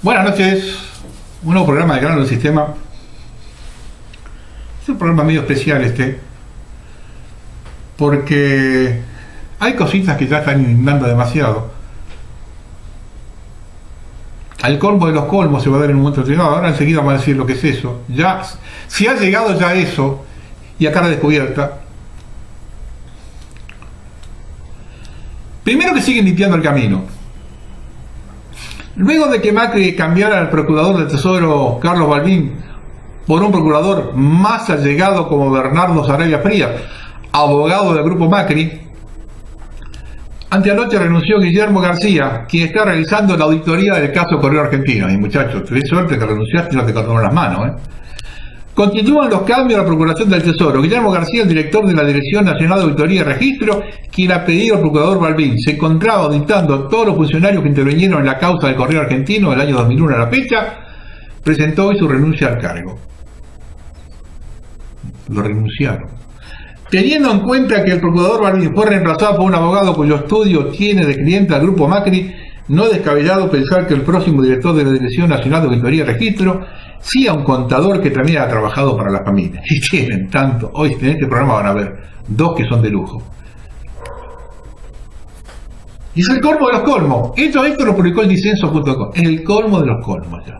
Buenas noches, un nuevo programa de Canal del Sistema. Es un programa medio especial porque hay cositas que ya están inundando demasiado. Al colmo de los colmos se va a dar en un momento llegado. Ahora enseguida vamos a decir lo que es eso. Ya, si ha llegado ya eso, y a cara descubierta, primero que siguen limpiando el camino. Luego de que Macri cambiara al procurador del Tesoro, Carlos Balbín, por un procurador más allegado como Bernardo Sarabia Frías, abogado del grupo Macri, anteanoche renunció Guillermo García, quien está realizando la auditoría del caso Correo Argentino. Y muchachos, tenés suerte que renunciaste y no te cortaron las manos, Continúan los cambios a la Procuración del Tesoro. Guillermo García, el director de la Dirección Nacional de Auditoría y Registro, quien ha pedido al procurador Balbín, se encontraba auditando a todos los funcionarios que intervinieron en la causa del Correo Argentino del año 2001 a la fecha, presentó hoy su renuncia al cargo. Lo renunciaron. Teniendo en cuenta que el procurador Balbín fue reemplazado por un abogado cuyo estudio tiene de cliente al grupo Macri, no es descabellado pensar que el próximo director de la Dirección Nacional de Auditoría y Registro sea un contador que también ha trabajado para la familia. Y tienen tanto. Hoy en este programa van a ver dos que son de lujo. Y es el colmo de los colmos. Esto lo publicó el disenso.com. Es el colmo de los colmos ya.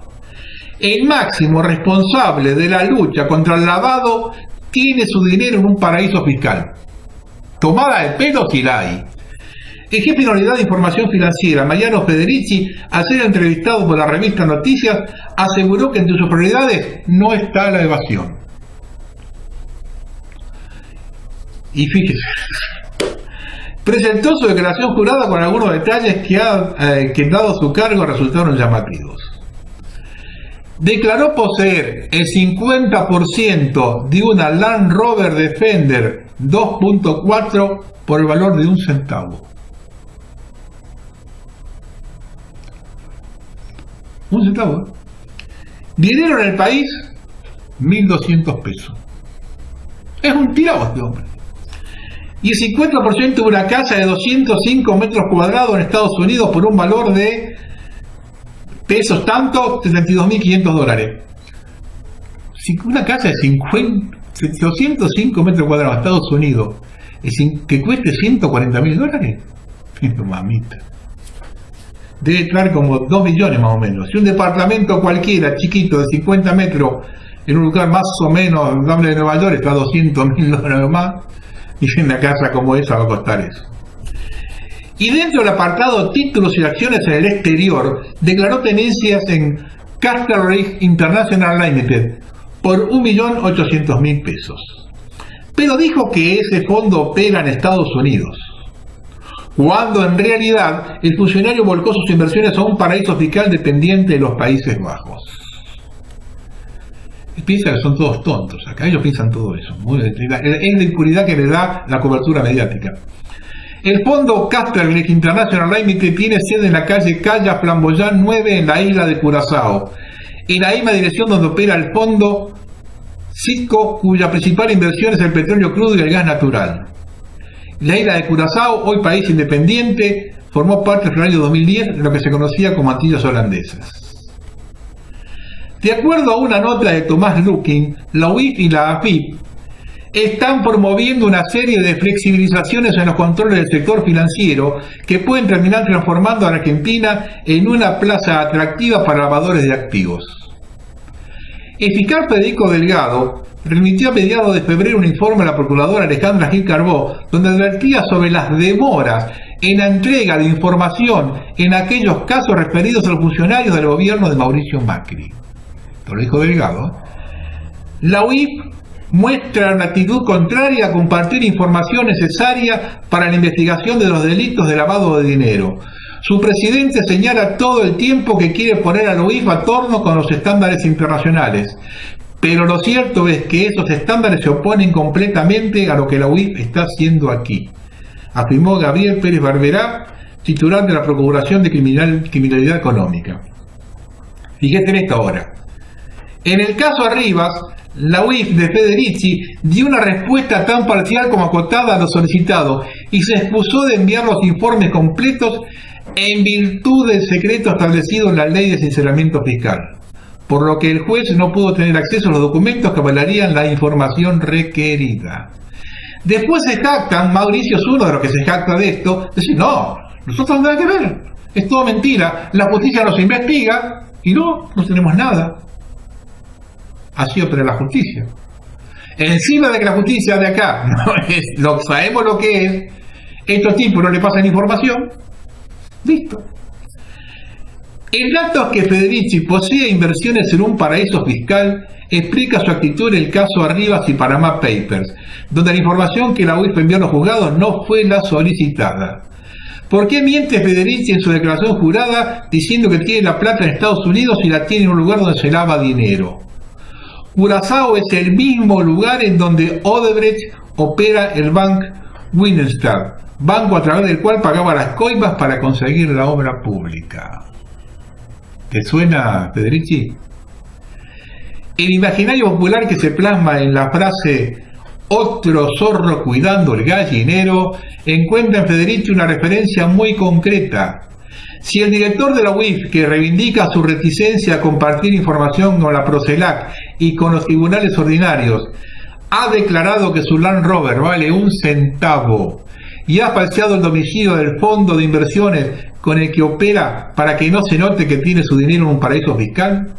El máximo responsable de la lucha contra el lavado tiene su dinero en un paraíso fiscal. Tomada de pelo si la hay. El jefe de la Unidad de Información Financiera, Mariano Federici, al ser entrevistado por la revista Noticias, aseguró que entre sus prioridades no está la evasión. Y fíjese, presentó su declaración jurada con algunos detalles que dado su cargo resultaron llamativos. Declaró poseer el 50% de una Land Rover Defender 2.4 por el valor de 1 centavo. 1 centavo. Dinero en el país, 1.200 pesos. Es un tirado este hombre. Y el 50% de una casa de 205 metros cuadrados en Estados Unidos por un valor de pesos tanto, $72.500. Si una casa de 205 metros cuadrados en Estados Unidos que cueste $140.000, mamita. Debe estar como 2 millones más o menos. Si un departamento cualquiera, chiquito, de 50 metros, en un lugar más o menos amable de Nueva York, está a $200.000 más, y en una casa como esa va a costar eso. Y dentro del apartado títulos y acciones en el exterior, declaró tenencias en Castlelake International Limited por 1.800.000 pesos. Pero dijo que ese fondo opera en Estados Unidos, cuando en realidad el funcionario volcó sus inversiones a un paraíso fiscal dependiente de los Países Bajos. Y piensa que son todos tontos, acá ellos piensan todo eso. Es la impunidad que le da la cobertura mediática. El fondo Castlelake International Limited tiene sede en la calle Calla Flamboyant 9 en la isla de Curazao, en la misma dirección donde opera el fondo Citco, cuya principal inversión es el petróleo crudo y el gas natural. La isla de Curazao, hoy país independiente, formó parte del año 2010 de lo que se conocía como Antillas Holandesas. De acuerdo a una nota de Tomás Lukin, la UIF y la AFIP están promoviendo una serie de flexibilizaciones en los controles del sector financiero que pueden terminar transformando a Argentina en una plaza atractiva para lavadores de activos. El fiscal Federico Delgado remitió a mediados de febrero un informe a la procuradora Alejandra Gil Carbó, donde advertía sobre las demoras en la entrega de información en aquellos casos referidos a los funcionarios del gobierno de Mauricio Macri. Esto lo dijo Delgado. La UIF muestra una actitud contraria a compartir información necesaria para la investigación de los delitos de lavado de dinero. Su presidente señala todo el tiempo que quiere poner a la UIF a torno con los estándares internacionales. Pero lo cierto es que esos estándares se oponen completamente a lo que la UIF está haciendo aquí, afirmó Gabriel Pérez Barberá, titular de la Procuración de Criminalidad Económica. Fíjate en esta hora. En el caso Arribas, la UIF de Federici dio una respuesta tan parcial como acotada a lo solicitado y se excusó de enviar los informes completos en virtud del secreto establecido en la ley de sinceramiento fiscal, por lo que el juez no pudo tener acceso a los documentos que avalarían la información requerida. Después se jactan, Mauricio es uno de los que se jacta de esto, dice, no, nosotros nada que ver, es todo mentira, la justicia nos investiga y no tenemos nada. Así opera la justicia. Encima de que la justicia de acá no es, sabemos lo que es, estos tipos no le pasan información, listo. El dato que Federici posee inversiones en un paraíso fiscal explica su actitud en el caso Arribas y Panama Papers, donde la información que la UIF envió a los juzgados no fue la solicitada. ¿Por qué miente Federici en su declaración jurada diciendo que tiene la plata en Estados Unidos y la tiene en un lugar donde se lava dinero? Curazao es el mismo lugar en donde Odebrecht opera el Bank Winterthur, banco a través del cual pagaba las coimas para conseguir la obra pública. ¿Te suena, Federici? El imaginario popular que se plasma en la frase "otro zorro cuidando el gallinero" encuentra en Federici una referencia muy concreta. Si el director de la UIF, que reivindica su reticencia a compartir información con la Procelac y con los tribunales ordinarios, ha declarado que su Land Rover vale 1 centavo y ha falseado el domicilio del fondo de inversiones con el que opera para que no se note que tiene su dinero en un paraíso fiscal,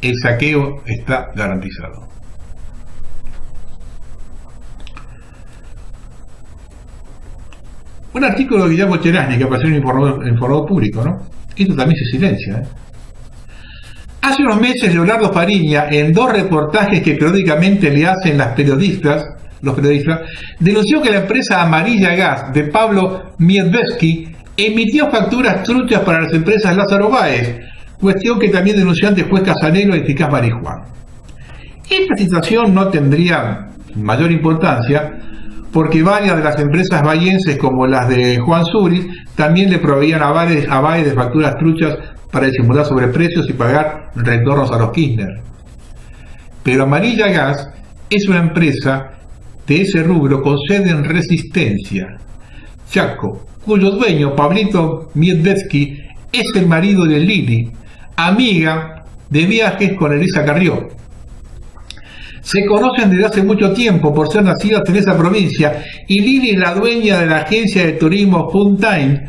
el saqueo está garantizado. Un artículo de Guillermo Cherasny que apareció en Informador Público, ¿no? Esto también se silencia, ¿eh? Hace unos meses Leonardo Fariña, en 2 reportajes que periódicamente le hacen los periodistas, denunció que la empresa Amarilla Gas de Pablo Miedvesky emitió facturas truchas para las empresas Lázaro Báez, cuestión que también denunció ante el juez Casanelo y Eficaz Marijuán. Esta situación no tendría mayor importancia porque varias de las empresas bahienses, como las de Juan Suris, también le proveían a Báez de facturas truchas para disimular sobreprecios y pagar retornos a los Kirchner. Pero Amarilla Gas es una empresa de ese rubro con sede en Resistencia, Chaco, cuyo dueño, Pablito Miedvesky, es el marido de Lili, amiga de viajes con Elisa Carrió. Se conocen desde hace mucho tiempo por ser nacidas en esa provincia y Lili es la dueña de la agencia de turismo Funtime,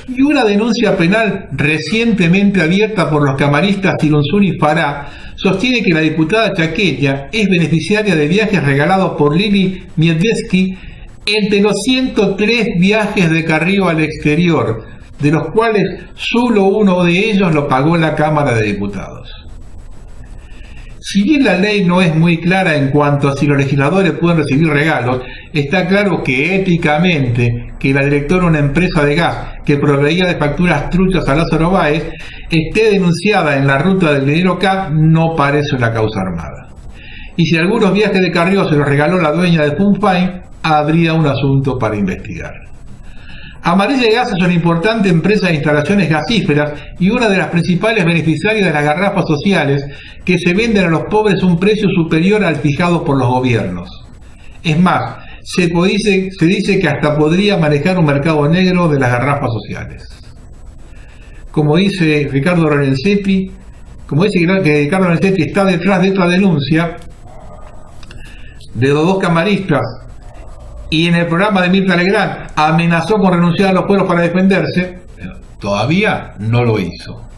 y una denuncia penal recientemente abierta por los camaristas Tirunzún y Fará sostiene que la diputada chaqueña es beneficiaria de viajes regalados por Lili Miedvesky entre los 103 viajes de Carrió al exterior, de los cuales solo uno de ellos lo pagó la Cámara de Diputados. Si bien la ley no es muy clara en cuanto a si los legisladores pueden recibir regalos, está claro que éticamente que la directora de una empresa de gas que proveía de facturas truchas a Lázaro Báez esté denunciada en la ruta del dinero K no parece una causa armada. Y si algunos viajes de Carrió se los regaló la dueña de Funfine, habría un asunto para investigar. Amarilla Gas es una importante empresa de instalaciones gasíferas y una de las principales beneficiarias de las garrafas sociales que se venden a los pobres a un precio superior al fijado por los gobiernos. Es más, se dice que hasta podría manejar un mercado negro de las garrafas sociales. Como dice Ricardo Lorenzetti, que Ricardo Lorenzetti está detrás de esta denuncia de los 2 camaristas, y en el programa de Mirta Legrand amenazó con renunciar a los pueblos para defenderse, todavía no lo hizo.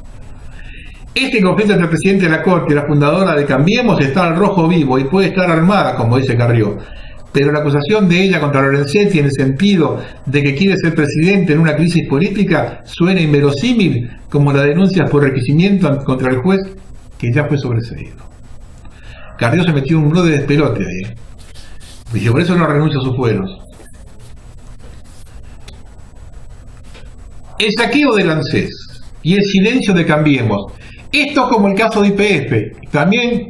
Este conflicto entre el presidente de la Corte y la fundadora de Cambiemos está al rojo vivo y puede estar armada, como dice Carrió, pero la acusación de ella contra Lorenzetti en el sentido de que quiere ser presidente en una crisis política suena inverosímil como la denuncia por requisimiento contra el juez que ya fue sobreseído. Carrió se metió en un nudo de despelote ahí, y por eso no renuncia a sus fueros. El saqueo del ANSES y el silencio de Cambiemos. Esto como el caso de YPF, también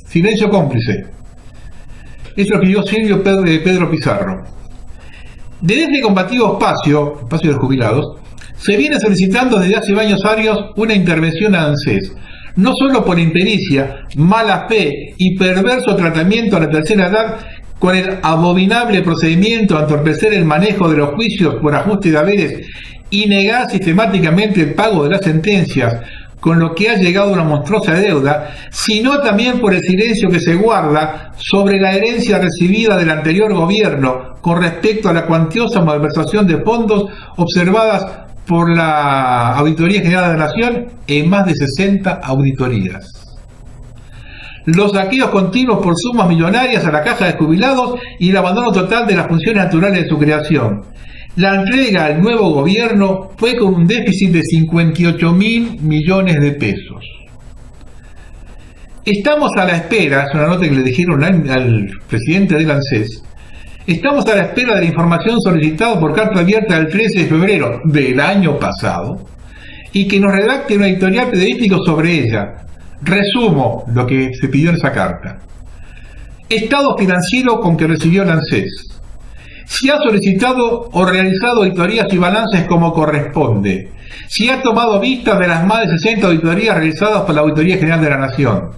silencio cómplice. Eso es lo que pidió Silvio Pedro Pizarro. Desde este combativo espacio de los jubilados, se viene solicitando desde hace varios años una intervención a ANSES, no solo por impericia, mala fe y perverso tratamiento a la tercera edad, con el abominable procedimiento a entorpecer el manejo de los juicios por ajuste de haberes y negar sistemáticamente el pago de las sentencias, con lo que ha llegado a una monstruosa deuda, sino también por el silencio que se guarda sobre la herencia recibida del anterior gobierno con respecto a la cuantiosa malversación de fondos observadas por la Auditoría General de la Nación en más de 60 auditorías. Los saqueos continuos por sumas millonarias a la caja de jubilados y el abandono total de las funciones naturales de su creación. La entrega al nuevo gobierno fue con un déficit de 58.000 millones de pesos. Estamos a la espera, es una nota que le dijeron al presidente del ANSES, estamos a la espera de la información solicitada por carta abierta del 13 de febrero del año pasado y que nos redacte un editorial periodístico sobre ella. Resumo lo que se pidió en esa carta. Estado financiero con que recibió el ANSES. Si ha solicitado o realizado auditorías y balances como corresponde. Si ha tomado vista de las más de 60 auditorías realizadas por la Auditoría General de la Nación.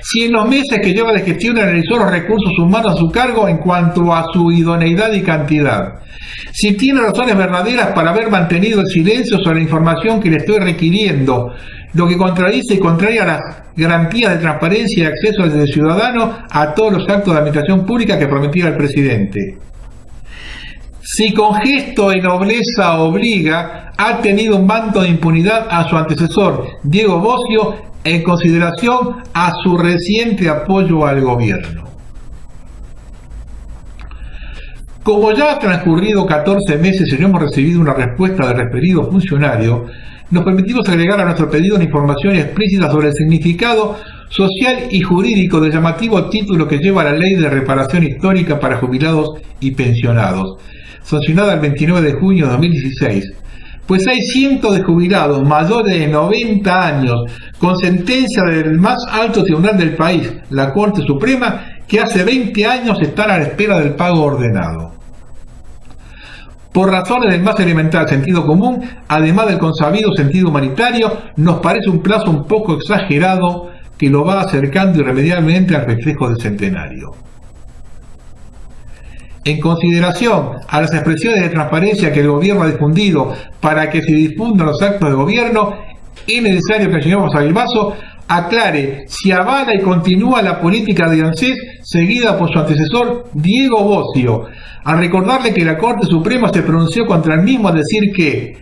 Si en los meses que lleva de gestión analizó los recursos humanos a su cargo en cuanto a su idoneidad y cantidad. Si tiene razones verdaderas para haber mantenido el silencio sobre la información que le estoy requiriendo, lo que contradice y contraria a las garantías de transparencia y acceso del ciudadano a todos los actos de administración pública que prometiera el presidente. Si con gesto de nobleza obliga, ha tenido un manto de impunidad a su antecesor, Diego Bossio, en consideración a su reciente apoyo al gobierno. Como ya ha transcurrido 14 meses y no hemos recibido una respuesta del referido funcionario, nos permitimos agregar a nuestro pedido una información explícita sobre el significado social y jurídico del llamativo título que lleva la Ley de Reparación Histórica para Jubilados y Pensionados, sancionada el 29 de junio de 2016, pues hay cientos de jubilados mayores de 90 años con sentencia del más alto tribunal del país, la Corte Suprema, que hace 20 años están a la espera del pago ordenado. Por razones del más elemental sentido común, además del consabido sentido humanitario, nos parece un plazo un poco exagerado que lo va acercando irremediablemente al festejo del centenario. En consideración a las expresiones de transparencia que el gobierno ha difundido para que se difundan los actos de gobierno, es necesario que el señor Basavilbaso aclare si avala y continúa la política de ANSES seguida por su antecesor Diego Bossio, al recordarle que la Corte Suprema se pronunció contra el mismo al decir que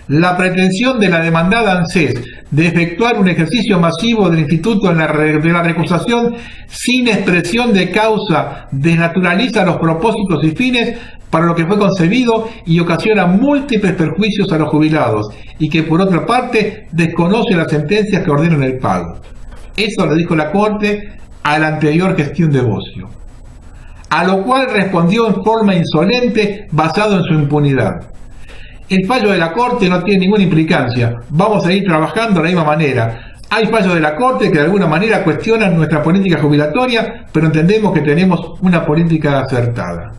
la pretensión de la demandada ANSES de efectuar un ejercicio masivo del instituto de la recusación sin expresión de causa desnaturaliza los propósitos y fines para lo que fue concebido y ocasiona múltiples perjuicios a los jubilados y que por otra parte desconoce las sentencias que ordenan el pago. Eso lo dijo la Corte a la anterior gestión de Bossio, a lo cual respondió en forma insolente basado en su impunidad. El fallo de la Corte no tiene ninguna implicancia, vamos a ir trabajando de la misma manera. Hay fallos de la Corte que de alguna manera cuestionan nuestra política jubilatoria, pero entendemos que tenemos una política acertada.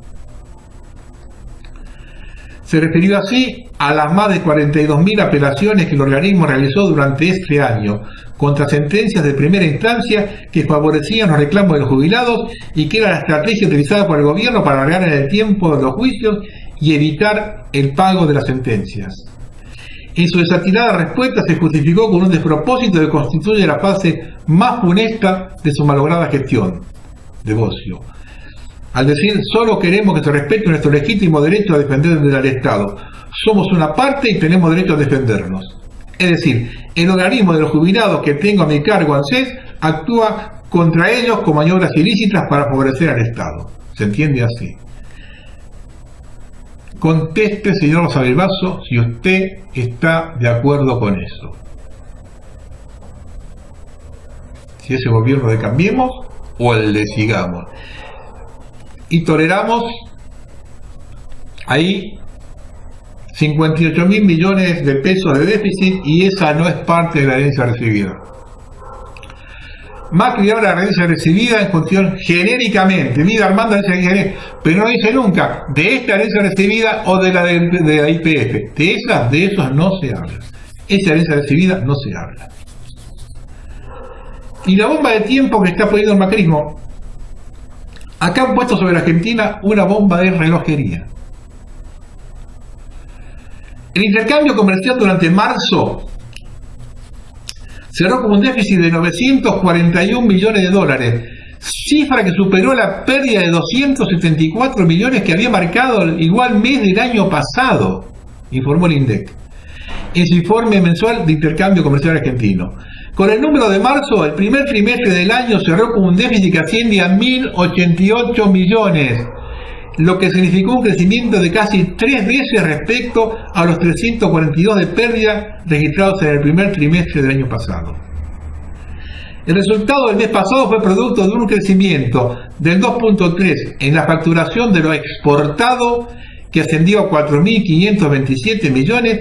Se refirió así a las más de 42.000 apelaciones que el organismo realizó durante este año contra sentencias de primera instancia que favorecían los reclamos de los jubilados y que era la estrategia utilizada por el gobierno para alargar en el tiempo de los juicios y evitar el pago de las sentencias. En su desatinada respuesta se justificó con un despropósito que constituye la fase más funesta de su malograda gestión de Bossio, al decir solo queremos que se respete nuestro legítimo derecho a defender al Estado. Somos una parte y tenemos derecho a defendernos. Es decir, el organismo de los jubilados que tengo a mi cargo ANSES actúa contra ellos con maniobras ilícitas para favorecer al Estado. ¿Se entiende así? Conteste, señor Basavilbaso, si usted está de acuerdo con eso. Si ese gobierno de Cambiemos o el de Sigamos. Y toleramos ahí 58.000 millones de pesos de déficit y esa no es parte de la herencia recibida. Macri habla de la herencia recibida en función genéricamente, vive armando la herencia genérica, pero no dice nunca de esta herencia recibida o de la YPF. De esos no se habla. Esa herencia recibida no se habla. Y la bomba de tiempo que está poniendo el macrismo, acá han puesto sobre la Argentina una bomba de relojería. El intercambio comercial durante marzo cerró con un déficit de 941 millones de dólares, cifra que superó la pérdida de 274 millones que había marcado el igual mes del año pasado, informó el INDEC en su informe mensual de intercambio comercial argentino. Con el número de marzo, el primer trimestre del año cerró con un déficit que asciende a 1.088 millones, lo que significó un crecimiento de casi 3 veces respecto a los 342 de pérdida registrados en el primer trimestre del año pasado. El resultado del mes pasado fue producto de un crecimiento del 2.3 en la facturación de lo exportado, que ascendió a 4.527 millones,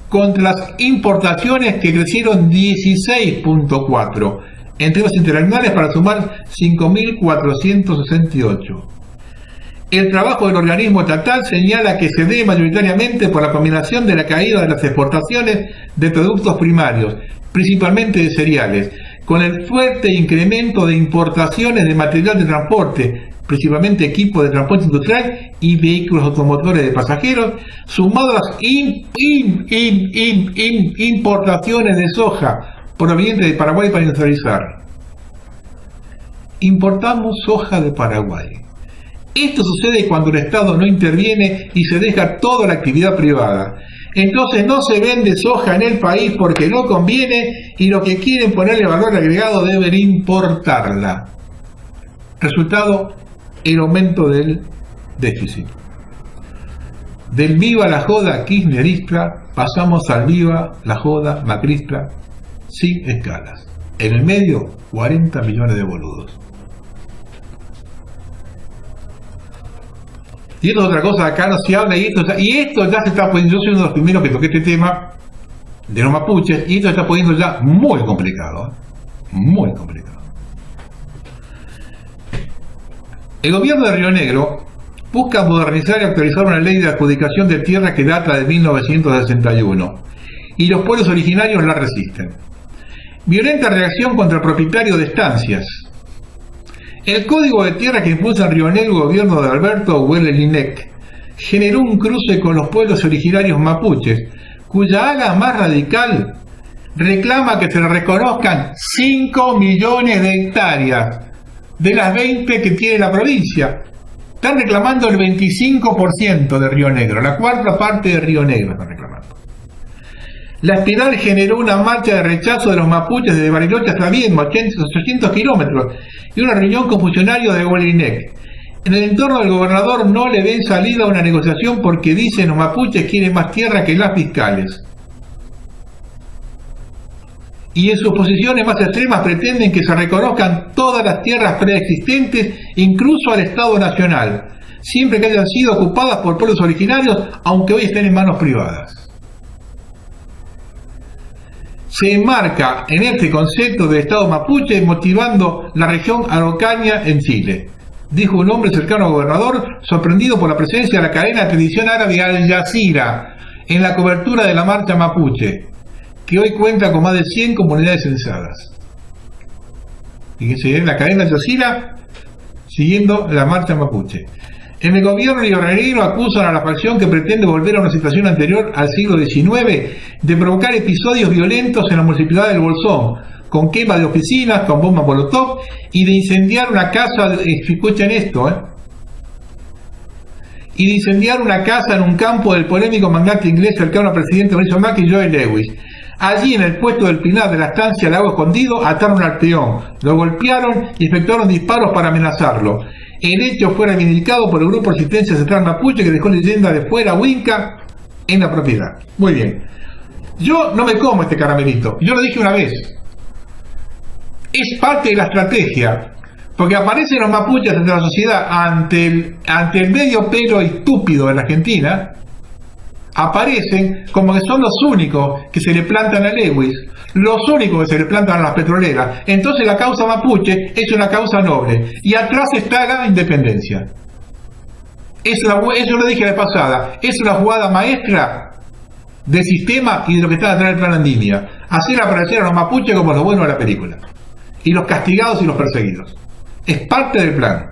contra las importaciones que crecieron 16.4 en términos interanuales para sumar 5.468. El trabajo del organismo estatal señala que se debe mayoritariamente por la combinación de la caída de las exportaciones de productos primarios, principalmente de cereales, con el fuerte incremento de importaciones de material de transporte, principalmente equipos de transporte industrial y vehículos automotores de pasajeros, sumado a las importaciones de soja provenientes de Paraguay para industrializar. Importamos soja de Paraguay. Esto sucede cuando el Estado no interviene y se deja toda la actividad privada. Entonces no se vende soja en el país porque no conviene y los que quieren ponerle valor agregado deben importarla. Resultado, el aumento del déficit. Del viva la joda kirchnerista pasamos al viva la joda macrista sin escalas. En el medio, 40 millones de boludos. Y esto es otra cosa, acá no se habla y esto ya se está poniendo. Yo soy uno de los primeros que toqué este tema de los mapuches y esto se está poniendo ya muy complicado, muy complicado. El gobierno de Río Negro busca modernizar y actualizar una ley de adjudicación de tierras que data de 1961 y los pueblos originarios la resisten. Violenta reacción contra el propietario de estancias. El código de tierra que impulsa en Río Negro el gobierno de Alberto Huelelинec generó un cruce con los pueblos originarios mapuches, cuya ala más radical reclama que se le reconozcan 5 millones de hectáreas de las 20 que tiene la provincia. Están reclamando el 25% de Río Negro, la cuarta parte de Río Negro están reclamando. La espiral generó una marcha de rechazo de los mapuches desde Bariloche hasta Viedma, 800 kilómetros, y una reunión con funcionarios de Huelelинec. En el entorno del gobernador no le ven salida a una negociación porque dicen los mapuches quieren más tierra que las fiscales. Y en sus posiciones más extremas pretenden que se reconozcan todas las tierras preexistentes, incluso al Estado Nacional, siempre que hayan sido ocupadas por pueblos originarios, aunque hoy estén en manos privadas. Se enmarca en este concepto del Estado mapuche motivando la región araucaña en Chile, dijo un hombre cercano al gobernador, sorprendido por la presencia de la cadena de televisión árabe Al Jazeera en la cobertura de la marcha mapuche, que hoy cuenta con más de 100 comunidades censadas. Fíjense, la cadena Al Jazeera siguiendo la marcha mapuche. En el gobierno rionegrino acusan a la facción que pretende volver a una situación anterior al siglo XIX de provocar episodios violentos en la municipalidad del Bolsón, con quema de oficinas, con bombas molotov y de incendiar una casa, escuchen esto, y de incendiar una casa en un campo del polémico magnate inglés cercano al presidente Mauricio Macri y Joe Lewis. Allí, en el puesto del pinar de la estancia Lago Escondido, ataron al peón, lo golpearon y efectuaron disparos para amenazarlo. El hecho fue reivindicado por el Grupo Resistencia Central Mapuche, que dejó leyenda de fuera Winca en la propiedad. Muy bien. Yo no me como este caramelito. Yo lo dije una vez. Es parte de la estrategia. Porque aparecen los mapuches entre la sociedad ante el medio pelo estúpido de la Argentina. Aparecen como que son los únicos que se le plantan a Lewis, los únicos que se le plantan a las petroleras. Entonces la causa mapuche es una causa noble y atrás está la independencia. Eso lo dije la pasada, es una jugada maestra del sistema y de lo que está detrás del plan Andimia, hacer aparecer a los mapuches como los buenos de la película y los castigados y los perseguidos. Es parte del plan.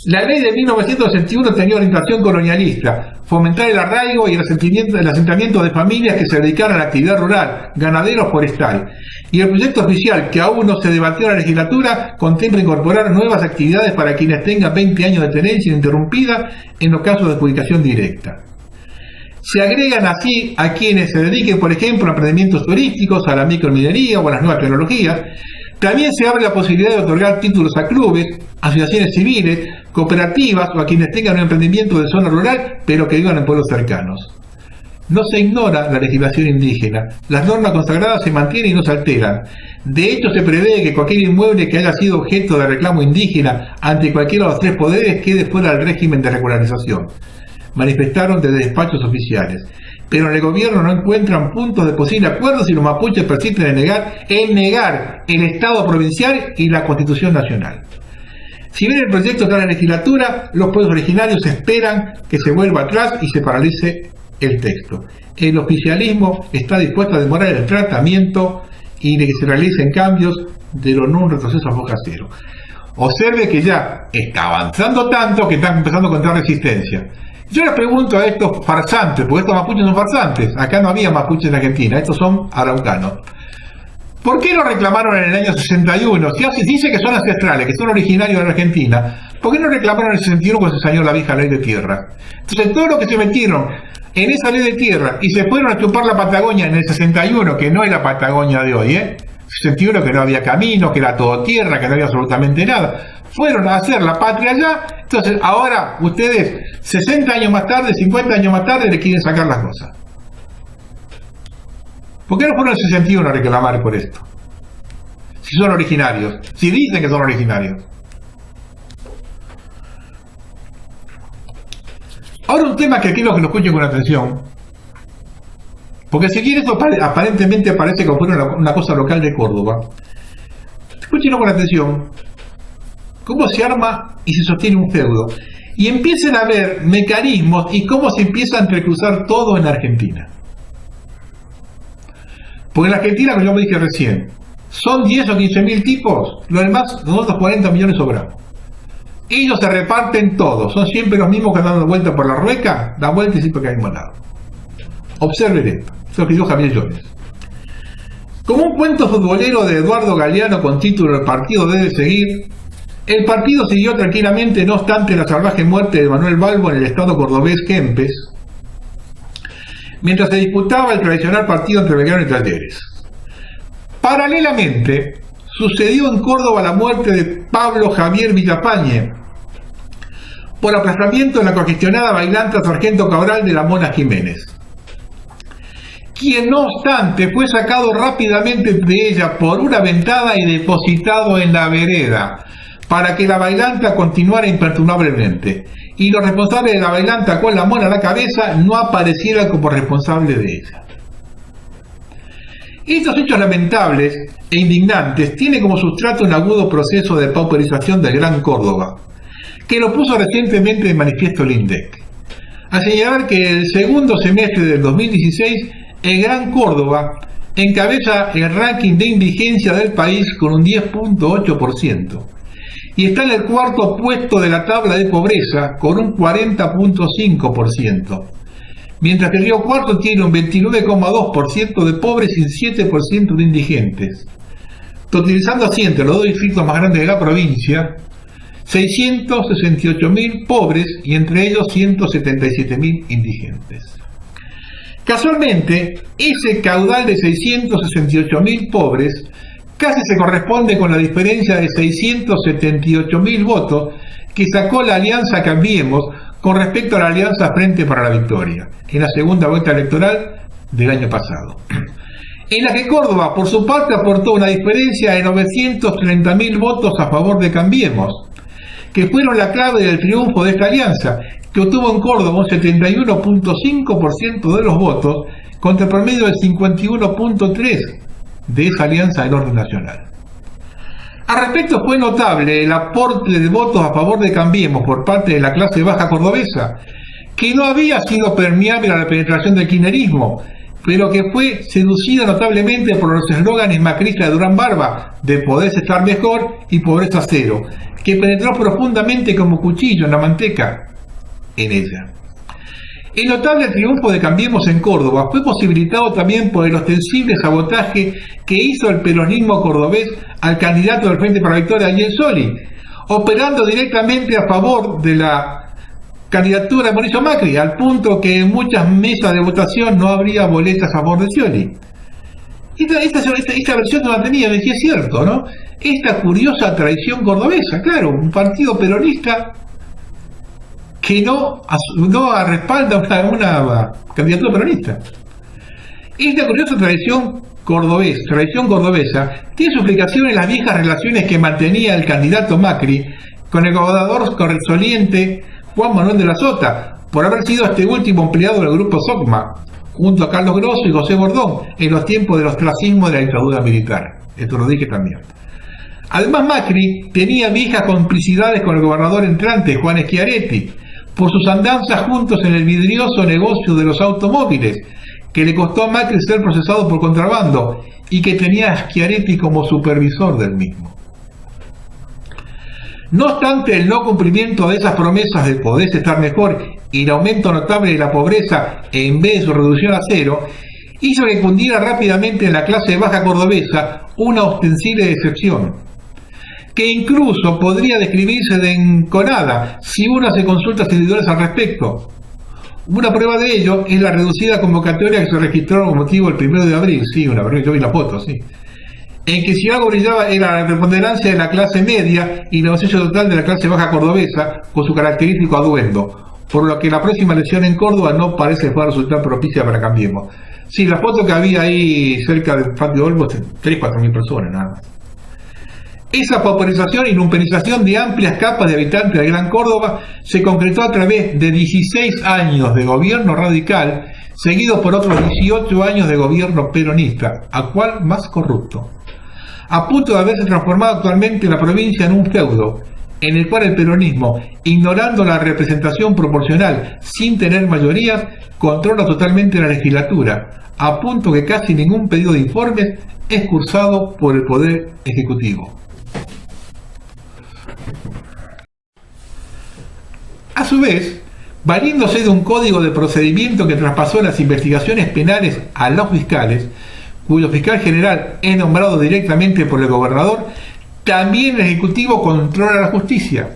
La ley de 1961 tenía orientación colonialista, fomentar el arraigo y el asentamiento de familias que se dedicaran a la actividad rural, ganadero forestal. Y el proyecto oficial, que aún no se debatió en la legislatura, contempla incorporar nuevas actividades para quienes tengan 20 años de tenencia ininterrumpida en los casos de adjudicación directa. Se agregan así a quienes se dediquen, por ejemplo, a emprendimientos turísticos, a la microminería o a las nuevas tecnologías. También se abre la posibilidad de otorgar títulos a clubes, asociaciones civiles, cooperativas o a quienes tengan un emprendimiento de zona rural, pero que vivan en pueblos cercanos. No se ignora la legislación indígena. Las normas consagradas se mantienen y no se alteran. De hecho, se prevé que cualquier inmueble que haya sido objeto de reclamo indígena ante cualquiera de los tres poderes quede fuera del régimen de regularización. Manifestaron desde despachos oficiales. Pero en el gobierno no encuentran puntos de posible acuerdo si los mapuches persisten en negar el Estado provincial y la Constitución Nacional. Si bien el proyecto está en la legislatura, los pueblos originarios esperan que se vuelva atrás y se paralice el texto. El oficialismo está dispuesto a demorar el tratamiento y de que se realicen cambios, pero no un retroceso a foja cero. Observe que ya está avanzando tanto que están empezando a encontrar resistencia. Yo les pregunto a estos farsantes, porque estos mapuches son farsantes, acá no había mapuches en Argentina, estos son araucanos. ¿Por qué lo reclamaron en el año 61? Si dice que son ancestrales, que son originarios de la Argentina, ¿por qué no reclamaron en el 61 cuando se salió la vieja ley de tierra? Entonces todos los que se metieron en esa ley de tierra y se fueron a chupar la Patagonia en el 61, que no es la Patagonia de hoy, 61 que no había camino, que era todo tierra, que no había absolutamente nada, fueron a hacer la patria allá. Entonces ahora ustedes 60 años más tarde, 50 años más tarde le quieren sacar las cosas. ¿Por qué no fueron en el 61 a reclamar por esto? Si son originarios, si dicen que son originarios. Ahora un tema que quiero que lo escuchen con atención, porque si bien esto aparentemente parece como fuera una cosa local de Córdoba, escúchenlo con atención, cómo se arma y se sostiene un feudo, y empiecen a ver mecanismos y cómo se empieza a entrecruzar todo en Argentina. Porque en la Argentina, como yo me dije recién, son 10 o 15 mil tipos, lo demás, nosotros 40 millones sobramos. Ellos se reparten todo, son siempre los mismos que dan vuelta por la rueca, dan vuelta y siempre caen monados. Observen esto, es lo que dijo Javier Llones. Como un cuento futbolero de Eduardo Galeano con título "El partido debe seguir", el partido siguió tranquilamente, no obstante la salvaje muerte de Manuel Balbo en el estado cordobés Kempes, mientras se disputaba el tradicional partido entre Belgrano y Talleres. Paralelamente, sucedió en Córdoba la muerte de Pablo Javier Villafañe por aplastamiento en la congestionada bailanta Sargento Cabral de la Mona Jiménez, quien no obstante fue sacado rápidamente de ella por una ventada y depositado en la vereda para que la bailanta continuara imperturbablemente, y los responsables de la bailanta con la mona a la cabeza no aparecieran como responsables de ella. Estos hechos lamentables e indignantes tienen como sustrato un agudo proceso de pauperización del Gran Córdoba, que lo puso recientemente de manifiesto el INDEC, al señalar que el segundo semestre del 2016 el Gran Córdoba encabeza el ranking de indigencia del país con un 10.8%, y está en el cuarto puesto de la tabla de pobreza con un 40.5%, mientras que el Río Cuarto tiene un 29.2% de pobres y un 7% de indigentes, totalizando así entre los dos distritos más grandes de la provincia 668.000 pobres y entre ellos 177.000 indigentes. Casualmente, ese caudal de 668.000 pobres casi se corresponde con la diferencia de 678.000 votos que sacó la Alianza Cambiemos con respecto a la Alianza Frente para la Victoria en la segunda vuelta electoral del año pasado, en la que Córdoba por su parte aportó una diferencia de 930.000 votos a favor de Cambiemos, que fueron la clave del triunfo de esta alianza, que obtuvo en Córdoba un 71.5% de los votos contra el promedio del 51.3% de esa alianza en orden nacional. Al respecto, fue notable el aporte de votos a favor de Cambiemos por parte de la clase baja cordobesa, que no había sido permeable a la penetración del kirchnerismo, pero que fue seducida notablemente por los eslóganes macristas de Durán Barba, de podés estar mejor y pobreza cero, que penetró profundamente como cuchillo en la manteca en ella. El notable triunfo de Cambiemos en Córdoba fue posibilitado también por el ostensible sabotaje que hizo el peronismo cordobés al candidato del Frente para la Victoria, Daniel Scioli, operando directamente a favor de la candidatura de Mauricio Macri, al punto que en muchas mesas de votación no habría boletas a favor de Scioli. Esta versión se mantenía, decía, es cierto, ¿no? Esta curiosa tradición cordobesa, claro, un partido peronista que no respalda una candidatura peronista. Esta curiosa tradición cordobesa tiene su explicación en las viejas relaciones que mantenía el candidato Macri con el gobernador corresoliente Juan Manuel de la Sota, por haber sido este último empleado del grupo SOCMA, junto a Carlos Grosso y José Bordón, en los tiempos del ostracismo de la dictadura militar. Esto lo dije también. Además, Macri tenía viejas complicidades con el gobernador entrante, Juan Schiaretti, por sus andanzas juntos en el vidrioso negocio de los automóviles, que le costó a Macri ser procesado por contrabando y que tenía a Schiaretti como supervisor del mismo. No obstante, el no cumplimiento de esas promesas de podés estar mejor y el aumento notable de la pobreza en vez de su reducción a cero, hizo que cundiera rápidamente en la clase baja cordobesa una ostensible decepción, que incluso podría describirse de enconada si uno hace consultas individuales al respecto. Una prueba de ello es la reducida convocatoria que se registró con motivo del 1 de abril, sí, yo vi la foto, sí, en que si algo brillaba era la preponderancia de la clase media y la ausencia total de la clase baja cordobesa con su característico aduendo, por lo que la próxima elección en Córdoba no parece poder resultar propicia para Cambiemos. Sí, la foto que había ahí cerca del patio de Olmos, 3.000-4.000 personas nada más. Esa pauperización y lumpenización de amplias capas de habitantes del Gran Córdoba se concretó a través de 16 años de gobierno radical, seguidos por otros 18 años de gobierno peronista, a cual más corrupto, a punto de haberse transformado actualmente la provincia en un feudo, en el cual el peronismo, ignorando la representación proporcional sin tener mayorías, controla totalmente la legislatura, a punto que casi ningún pedido de informes es cursado por el Poder Ejecutivo. A su vez, valiéndose de un código de procedimiento que traspasó las investigaciones penales a los fiscales, cuyo fiscal general es nombrado directamente por el gobernador, también el Ejecutivo controla la justicia,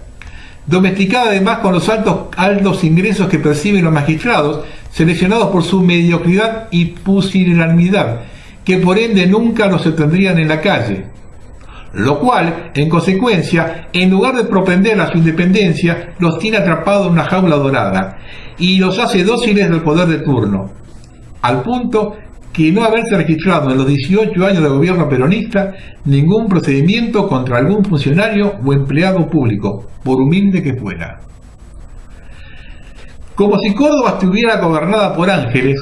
domesticada además con los altos ingresos que perciben los magistrados, seleccionados por su mediocridad y pusilanimidad, que por ende nunca los tendrían en la calle. Lo cual, en consecuencia, en lugar de propender a su independencia, los tiene atrapados en una jaula dorada y los hace dóciles del poder de turno, al punto que no haberse registrado en los 18 años de gobierno peronista ningún procedimiento contra algún funcionario o empleado público, por humilde que fuera. Como si Córdoba estuviera gobernada por ángeles,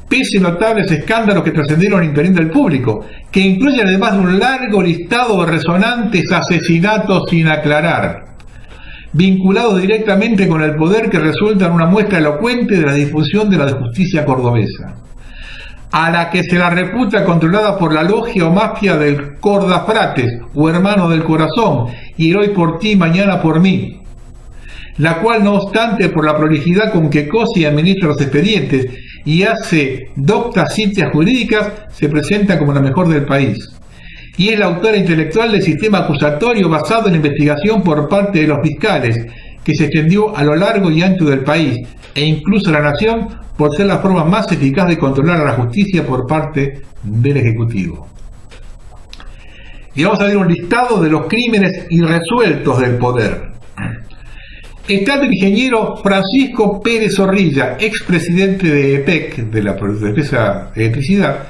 pese a notables escándalos que trascendieron el interés del público, que incluyen además de un largo listado de resonantes asesinatos sin aclarar, vinculados directamente con el poder, que resultan una muestra elocuente de la difusión de la justicia cordobesa, a la que se la reputa controlada por la logia o mafia del Cordafrates o hermano del corazón y el hoy por ti, mañana por mí, la cual, no obstante, por la prolijidad con que cose y administra los expedientes y hace doctas ciencias jurídicas, se presenta como la mejor del país, y es la autora intelectual del sistema acusatorio basado en la investigación por parte de los fiscales, que se extendió a lo largo y ancho del país e incluso a la nación, por ser la forma más eficaz de controlar a la justicia por parte del Ejecutivo. Y vamos a ver un listado de los crímenes irresueltos del poder. Está el ingeniero Francisco Pérez Zorrilla, expresidente de EPEC, de la Empresa de Electricidad,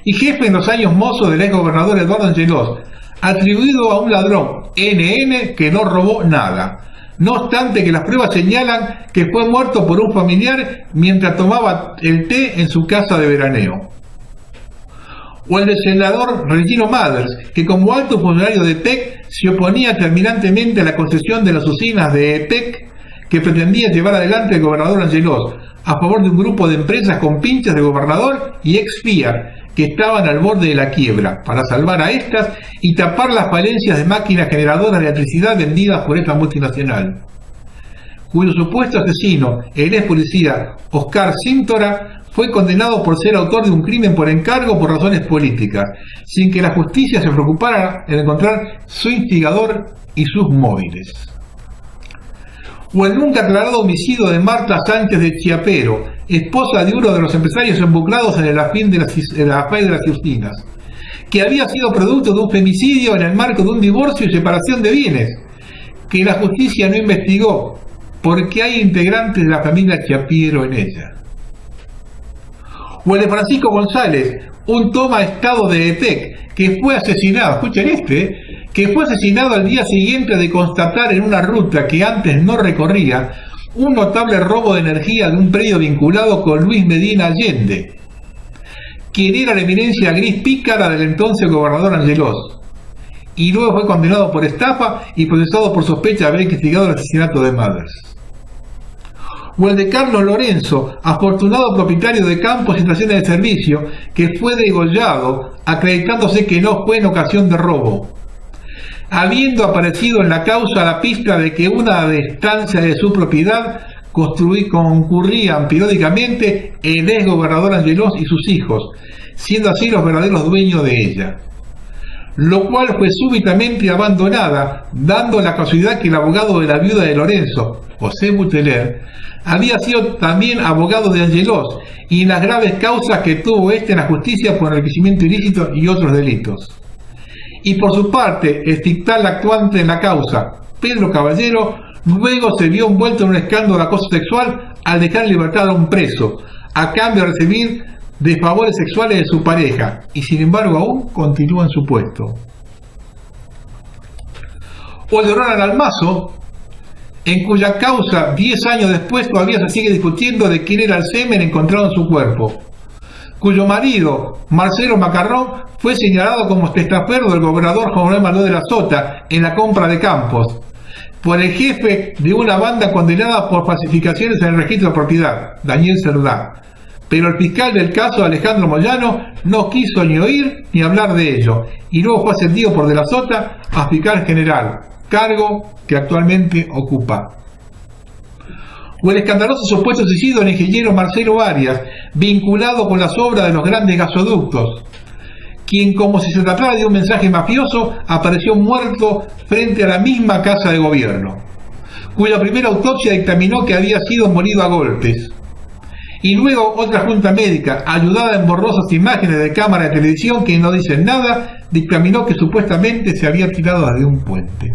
y jefe en los años mozos del exgobernador Eduardo Angelós, atribuido a un ladrón, NN, que no robó nada. No obstante que las pruebas señalan que fue muerto por un familiar mientras tomaba el té en su casa de veraneo. O el del senador Regino Mathers, que como alto funcionario de EPEC se oponía terminantemente a la concesión de las usinas de EPEC, que pretendía llevar adelante el gobernador Angelós a favor de un grupo de empresas con pinchas de gobernador y ex-FIA que estaban al borde de la quiebra, para salvar a estas y tapar las falencias de máquinas generadoras de electricidad vendidas por esta multinacional, cuyo supuesto asesino, el ex policía Oscar Cintora, fue condenado por ser autor de un crimen por encargo por razones políticas, sin que la justicia se preocupara en encontrar su instigador y sus móviles. O el nunca aclarado homicidio de Marta Sánchez de Chiapero, esposa de uno de los empresarios embuclados en el afán de las Justinas, que había sido producto de un femicidio en el marco de un divorcio y separación de bienes, que la justicia no investigó porque hay integrantes de la familia Chiapero en ella. O el de Francisco González, un toma estado de ETEC, que fue asesinado, escuchen que fue asesinado al día siguiente de constatar en una ruta que antes no recorría un notable robo de energía de un predio vinculado con Luis Medina Allende, quien era la eminencia gris pícara del entonces gobernador Angelós, y luego fue condenado por estafa y procesado por sospecha de haber instigado el asesinato de Mathers. O el de Carlos Lorenzo, afortunado propietario de campos y estaciones de servicio, que fue degollado acreditándose que no fue en ocasión de robo, habiendo aparecido en la causa la pista de que una de estancias de su propiedad concurrían periódicamente el ex gobernador Angelós y sus hijos, siendo así los verdaderos dueños de ella, lo cual fue súbitamente abandonada, dando la casualidad que el abogado de la viuda de Lorenzo, José Buteler, había sido también abogado de Angelós, y en las graves causas que tuvo en la justicia por enriquecimiento ilícito y otros delitos. Y por su parte, el fiscal actuante en la causa, Pedro Caballero, luego se vio envuelto en un escándalo de acoso sexual al dejar en libertad a un preso, a cambio de recibir de favores sexuales de su pareja, y sin embargo aún continúa en su puesto. O el de Ronald Almazo, en cuya causa 10 años después todavía se sigue discutiendo de quién era el semen encontrado en su cuerpo, cuyo marido, Marcelo Macarrón, fue señalado como testaferro del gobernador Juan Manuel de la Sota en la compra de campos, por el jefe de una banda condenada por falsificaciones en el registro de propiedad, Daniel Cerdá. Pero el fiscal del caso, Alejandro Moyano, no quiso ni oír ni hablar de ello, y luego fue ascendido por de la Sota a fiscal general, cargo que actualmente ocupa. O el escandaloso supuesto suicidio del ingeniero Marcelo Arias, vinculado con las obras de los grandes gasoductos, quien, como si se tratara de un mensaje mafioso, apareció muerto frente a la misma casa de gobierno, cuya primera autopsia dictaminó que había sido morido a golpes. Y luego otra junta médica, ayudada en borrosas imágenes de cámara de televisión que no dicen nada, dictaminó que supuestamente se había tirado desde un puente.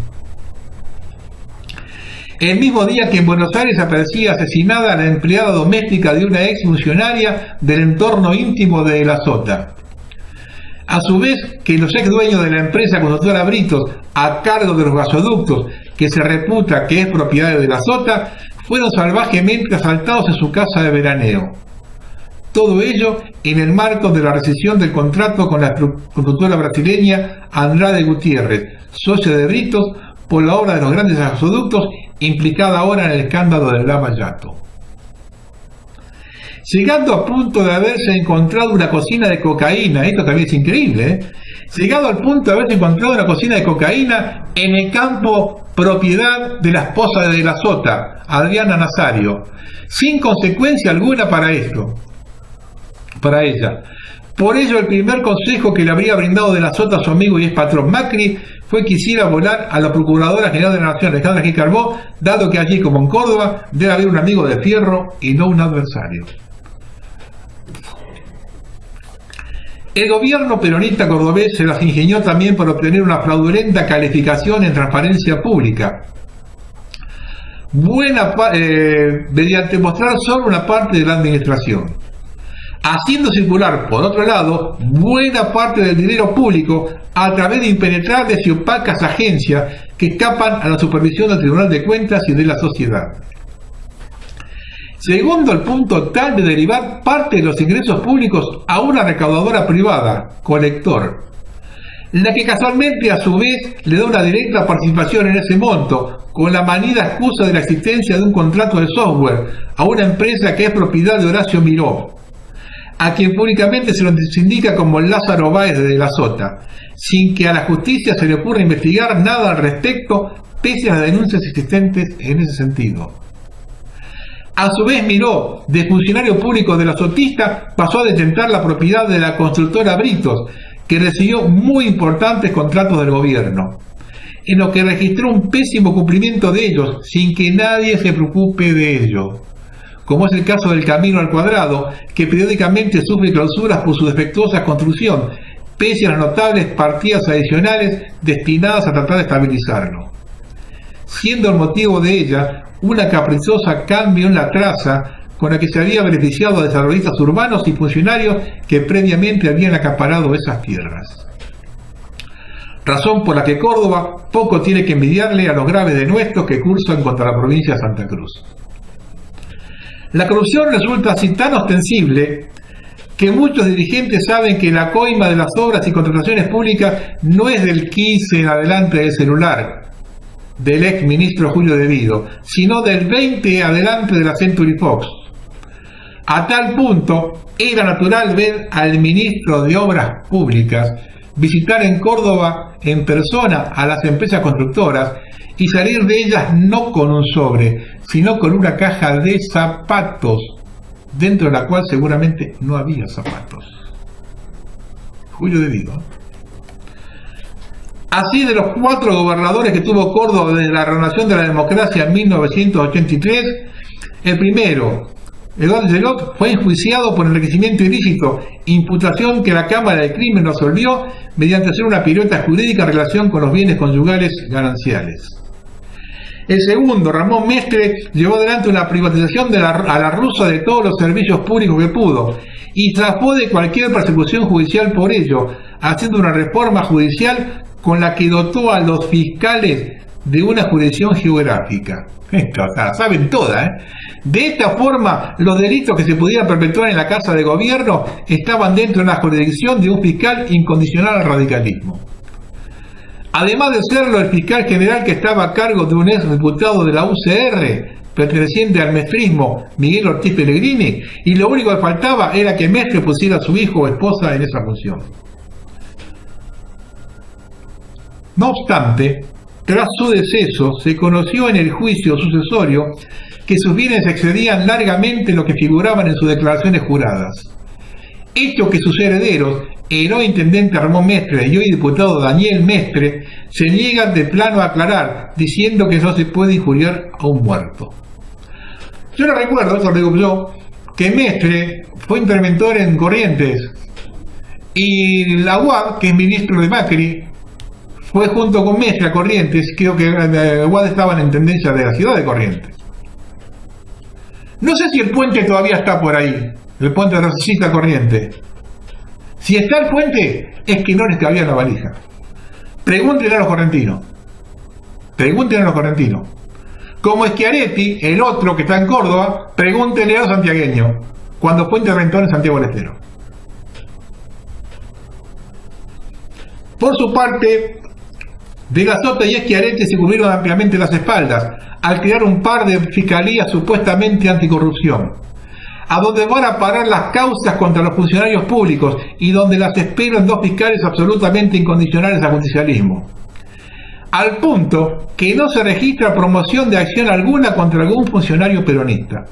El mismo día que en Buenos Aires aparecía asesinada la empleada doméstica de una ex funcionaria del entorno íntimo de la Sota. A su vez que los ex dueños de la empresa constructora Britos, a cargo de los gasoductos, que se reputa que es propiedad de la Sota, fueron salvajemente asaltados en su casa de veraneo. Todo ello en el marco de la rescisión del contrato con la constructora brasileña Andrade Gutiérrez, socia de Britos, por la obra de los grandes gasoductos, implicada ahora en el escándalo del Lava Jato. Llegando a punto de haberse encontrado una cocina de cocaína, esto también es increíble, llegado al punto de haberse encontrado una cocina de cocaína en el campo propiedad de la esposa de la Sota, Adriana Nazario, sin consecuencia alguna para ella. Por ello, el primer consejo que le habría brindado de la Sota a su amigo y ex patrón Macri fue que hiciera volar a la Procuradora General de la Nación, Alejandra G. Carbó, dado que allí, como en Córdoba, debe haber un amigo de fierro y no un adversario. El gobierno peronista cordobés se las ingenió también para obtener una fraudulenta calificación en transparencia pública, mediante mostrar solo una parte de la administración, haciendo circular, por otro lado, buena parte del dinero público a través de impenetrables y opacas agencias que escapan a la supervisión del Tribunal de Cuentas y de la sociedad. Segundo, el punto tal de derivar parte de los ingresos públicos a una recaudadora privada, Colector, la que casualmente a su vez le da una directa participación en ese monto, con la manida excusa de la existencia de un contrato de software a una empresa que es propiedad de Horacio Miró, a quien públicamente se lo indica como Lázaro Báez de la Sota, sin que a la justicia se le ocurra investigar nada al respecto, pese a las denuncias existentes en ese sentido. A su vez, Miró, de funcionario público de la Sotista, pasó a detentar la propiedad de la constructora Britos, que recibió muy importantes contratos del gobierno, en lo que registró un pésimo cumplimiento de ellos, sin que nadie se preocupe de ello, como es el caso del Camino al Cuadrado, que periódicamente sufre clausuras por su defectuosa construcción, pese a las notables partidas adicionales destinadas a tratar de estabilizarlo, siendo el motivo de ella una caprichosa cambio en la traza con la que se había beneficiado a desarrollistas urbanos y funcionarios que previamente habían acaparado esas tierras. Razón por la que Córdoba poco tiene que envidiarle a los graves denuestos que cursan contra la provincia de Santa Cruz. La corrupción resulta así tan ostensible que muchos dirigentes saben que la coima de las obras y contrataciones públicas no es del 15 en adelante del celular del ex ministro Julio De Vido, sino del 20 adelante de la Century Fox. A tal punto, era natural ver al ministro de Obras Públicas visitar en Córdoba en persona a las empresas constructoras y salir de ellas no con un sobre, sino con una caja de zapatos, dentro de la cual seguramente no había zapatos. Julio De Vido. Así, de los 4 gobernadores que tuvo Córdoba desde la renovación de la democracia en 1983, el primero, Eduardo Gelot, fue enjuiciado por enriquecimiento ilícito, imputación que la Cámara de Crimen resolvió mediante hacer una pirueta jurídica en relación con los bienes conyugales gananciales. El segundo, Ramón Mestre, llevó adelante una privatización a la rusa de todos los servicios públicos que pudo y zafó de cualquier persecución judicial por ello, haciendo una reforma judicial con la que dotó a los fiscales de una jurisdicción geográfica. O sea, saben toda, ¿eh? De esta forma, los delitos que se pudieran perpetuar en la Casa de Gobierno estaban dentro de la jurisdicción de un fiscal incondicional al radicalismo. Además de serlo el fiscal general que estaba a cargo de un ex diputado de la UCR, perteneciente al mestrismo, Miguel Ortiz Pellegrini, y lo único que faltaba era que Mestre pusiera a su hijo o esposa en esa función. No obstante, tras su deceso, se conoció en el juicio sucesorio que sus bienes excedían largamente lo que figuraban en sus declaraciones juradas. Hecho que sus herederos, el hoy intendente Ramón Mestre y hoy diputado Daniel Mestre, se niegan de plano a aclarar, diciendo que no se puede injuriar a un muerto. Yo no recuerdo, eso lo digo yo, que Mestre fue interventor en Corrientes y la UAD, que es ministro de Macri, fue junto con Mestre a Corrientes. Creo que UAD estaba en la intendencia de la ciudad de Corrientes. No sé si el puente todavía está por ahí, el puente de Rosicita Corrientes. Si está el puente, es que no les cabía la valija. Pregúntenle a los correntinos. Pregúntenle a los correntinos. Como Schiaretti, el otro que está en Córdoba, pregúntenle a los santiagueños, cuando fue interventor en Santiago del Estero. Por su parte, De la Sota y Schiaretti se cubrieron ampliamente las espaldas al crear un par de fiscalías supuestamente anticorrupción, a donde van a parar las causas contra los funcionarios públicos y donde las esperan 2 fiscales absolutamente incondicionales al judicialismo, al punto que no se registra promoción de acción alguna contra algún funcionario peronista.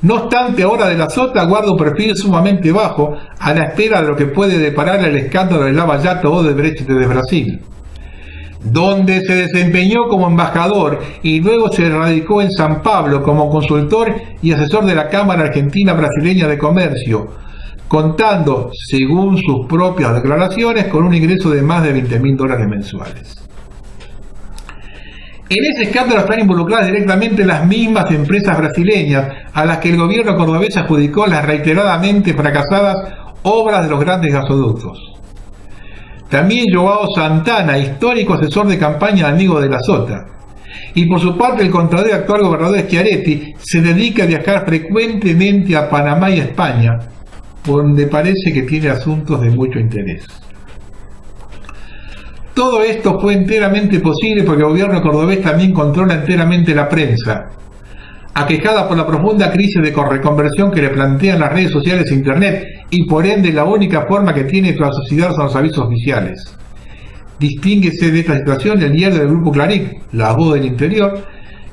No obstante, ahora De la Sota guarda un perfil sumamente bajo a la espera de lo que puede deparar el escándalo de Lava Jato Odebrecht de Brasil, donde se desempeñó como embajador y luego se radicó en San Pablo como consultor y asesor de la Cámara Argentina Brasileña de Comercio, contando, según sus propias declaraciones, con un ingreso de más de $20.000 mensuales. En ese escándalo están involucradas directamente las mismas empresas brasileñas a las que el gobierno cordobés adjudicó las reiteradamente fracasadas obras de los grandes gasoductos. También Joao Santana, histórico asesor de campaña amigo de la Sota. Y por su parte, el contador y actual gobernador Schiaretti se dedica a viajar frecuentemente a Panamá y España, donde parece que tiene asuntos de mucho interés. Todo esto fue enteramente posible porque el gobierno cordobés también controla enteramente la prensa, aquejada por la profunda crisis de reconversión que le plantean las redes sociales e internet, y por ende la única forma que tiene la sociedad son los avisos oficiales. Distínguese de esta situación el diario del Grupo Clarín, La Voz del Interior,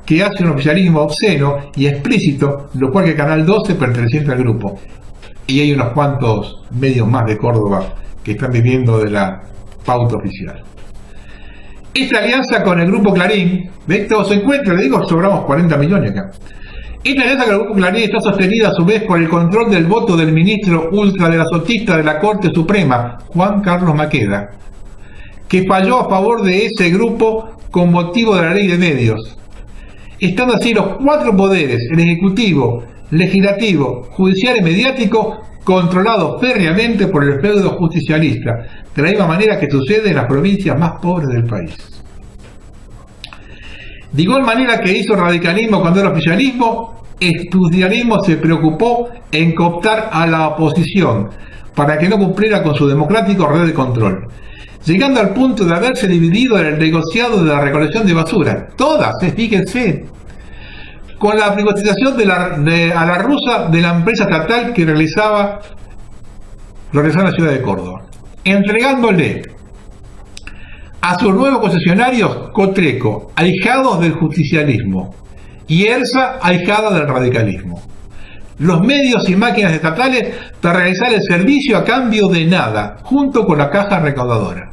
que hace un oficialismo obsceno y explícito, lo cual que Canal 12 perteneciente al grupo. Y hay unos cuantos medios más de Córdoba que están viviendo de la pauta oficial. Esta alianza con el Grupo Clarín, de esto se encuentra, le digo, sobramos 40 millones acá. Esta alianza con el Grupo Clarín está sostenida a su vez por el control del voto del ministro ultraderechista de la Corte Suprema, Juan Carlos Maqueda, que falló a favor de ese grupo con motivo de la ley de medios. Estando así los cuatro poderes, el Ejecutivo, Legislativo, Judicial y Mediático, controlados férreamente por el feudo justicialista, de la misma manera que sucede en las provincias más pobres del país. De igual manera que hizo el radicalismo cuando era oficialismo, el justicialismo se preocupó en cooptar a la oposición para que no cumpliera con su democrático red de control, llegando al punto de haberse dividido en el negociado de la recolección de basura. Todas, fíjense, con la privatización a la rusa de la empresa estatal que realizaba en la ciudad de Córdoba, entregándole a sus nuevos concesionarios Cotreco, ahijados del justicialismo, y ERSA, ahijada del radicalismo, los medios y máquinas estatales para realizar el servicio a cambio de nada, junto con la caja recaudadora,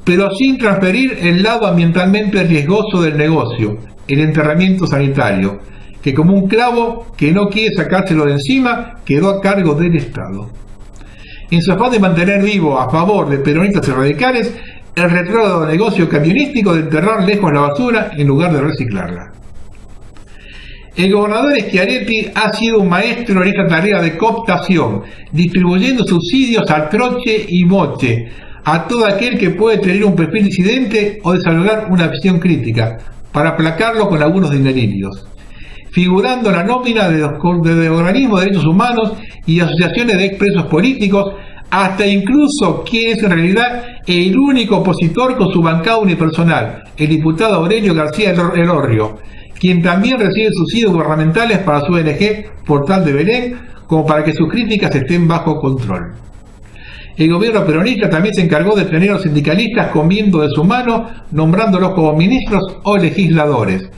pero sin transferir el lado ambientalmente riesgoso del negocio, el enterramiento sanitario, que como un clavo que no quiere sacárselo de encima, quedó a cargo del Estado. En su afán de mantener vivo a favor de peronistas y radicales el retrógrado negocio camionístico de enterrar lejos la basura en lugar de reciclarla. El gobernador Schiaretti ha sido un maestro en esta tarea de cooptación, distribuyendo subsidios a troche y moche a todo aquel que puede tener un perfil disidente o desarrollar una visión crítica, para aplacarlo con algunos dinerillos, figurando la nómina de organismos de derechos humanos y asociaciones de expresos políticos, hasta incluso quien es en realidad el único opositor con su bancada unipersonal, el diputado Aurelio García Elorrio, quien también recibe subsidios gubernamentales para su ONG Portal de Belén, como para que sus críticas estén bajo control. El gobierno peronista también se encargó de tener a los sindicalistas comiendo de su mano, nombrándolos como ministros o legisladores,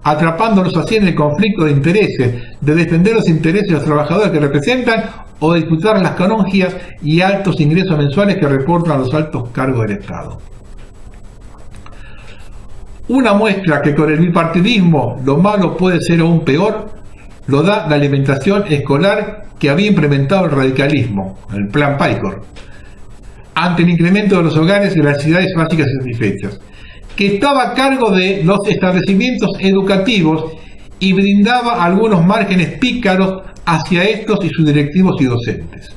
atrapándolos así en el conflicto de intereses, de defender los intereses de los trabajadores que representan o de disputar las canongias y altos ingresos mensuales que reportan los altos cargos del Estado. Una muestra que con el bipartidismo lo malo puede ser aún peor, lo da la alimentación escolar que había implementado el radicalismo, el Plan Paicor, ante el incremento de los hogares de las necesidades básicas insatisfechas, que estaba a cargo de los establecimientos educativos y brindaba algunos márgenes pícaros hacia estos y sus directivos y docentes.